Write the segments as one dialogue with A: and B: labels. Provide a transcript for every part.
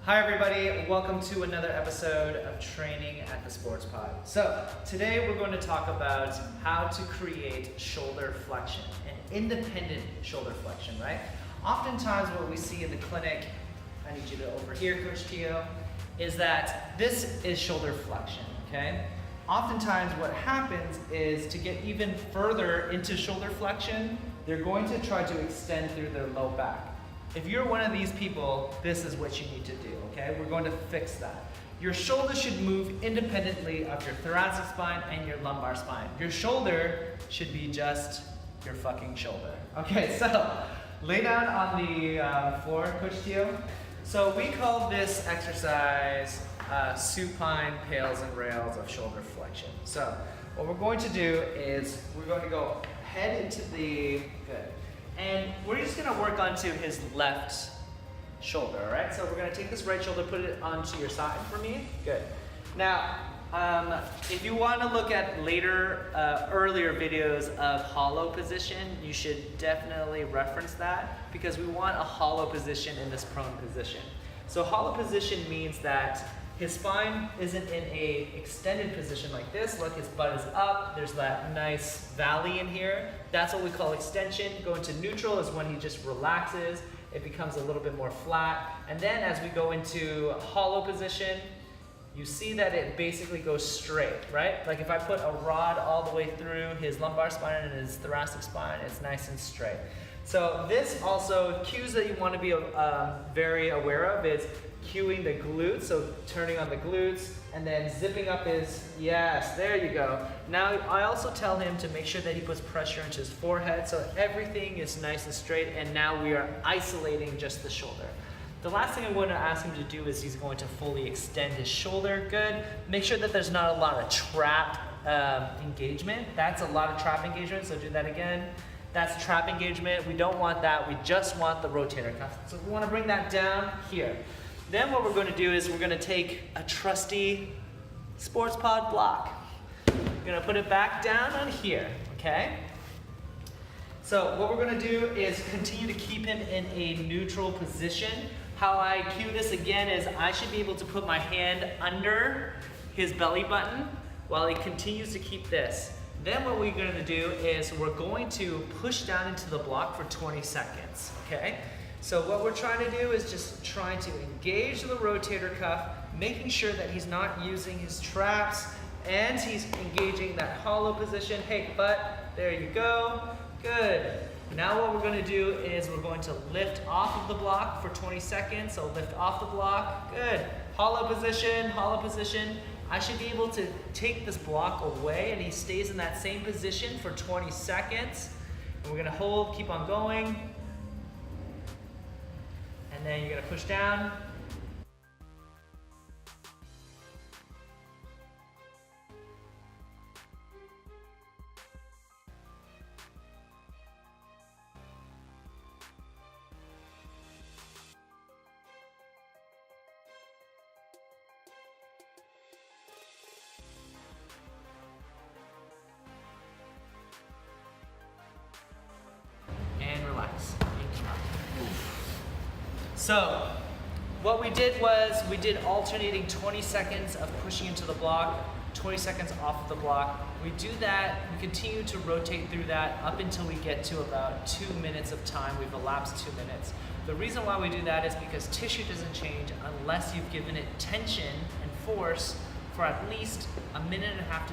A: Hi everybody, welcome to another episode of Training at the Sports Pod. So today we're going to talk about how to create shoulder flexion, an independent shoulder flexion, right? Oftentimes what we see in the clinic, I need you to overhear Coach Tio, is that this is shoulder flexion, okay? Oftentimes what happens is to get even further into shoulder flexion, they're going to try to extend through their low back. If you're one of these people, this is what you need to do, okay? We're going to fix that. Your shoulder should move independently of your thoracic spine and your lumbar spine. Your shoulder should be just your fucking shoulder. Okay, so lay down on the floor, Coach Tio. So we call this exercise supine pails and rails of shoulder flexion. So what we're going to do is we're going to go head into the, good. And we're just gonna work onto his left shoulder, all right? So we're gonna take this right shoulder, put it onto your side for me. Good. Now, if you wanna look at later, earlier videos of hollow position, you should definitely reference that because we want a hollow position in this prone position. So hollow position means that his spine isn't in a extended position like this. Look, his butt is up. There's that nice valley in here. That's what we call extension. Going to neutral is when he just relaxes. It becomes a little bit more flat. And then as we go into hollow position, you see that it basically goes straight, right? Like if I put a rod all the way through his lumbar spine and his thoracic spine, it's nice and straight. So this also, cues that you want to be very aware of is cueing the glutes, so turning on the glutes, and then zipping up his, yes, there you go. Now I also tell him to make sure that he puts pressure into his forehead so everything is nice and straight, and now we are isolating just the shoulder. The last thing I'm going to ask him to do is he's going to fully extend his shoulder, good. Make sure that there's not a lot of trap engagement. That's a lot of trap engagement, so do that again. That's trap engagement. We don't want that. We just want the rotator cuff. So we want to bring that down here. Then what we're going to do is we're going to take a trusty Sports Pod block. We're going to put it back down on here, okay? So what we're going to do is continue to keep him in a neutral position. How I cue this again is I should be able to put my hand under his belly button while he continues to keep this. Then what we're going to do is we're going to push down into the block for 20 seconds, okay? So what we're trying to do is just trying to engage the rotator cuff, making sure that he's not using his traps and he's engaging that hollow position. Hey, butt, there you go, good. Now what we're going to do is we're going to lift off of the block for 20 seconds. So lift off the block, good. Hollow position, hollow position. I should be able to take this block away and he stays in that same position for 20 seconds. And we're gonna hold, keep on going. And then you're gonna push down. Relax. So what we did was we did alternating 20 seconds of pushing into the block, 20 seconds off of the block. We do that, we continue to rotate through that up until we get to about 2 minutes of time. We've elapsed 2 minutes. The reason why we do that is because tissue doesn't change unless you've given it tension and force for at least 1.5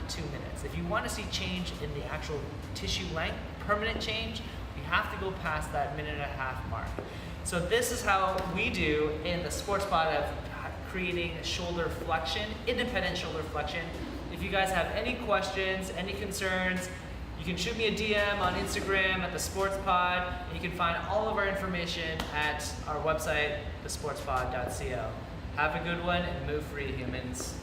A: to 2 minutes. If you want to see change in the actual tissue length, permanent change, you have to go past that 1.5 mark. So this is how we do in the Sports Pod of creating shoulder flexion, independent shoulder flexion. If you guys have any questions, any concerns, you can shoot me a DM on Instagram at the Sports Pod. And you can find all of our information at our website, thesportspod.co. Have a good one and move free, humans.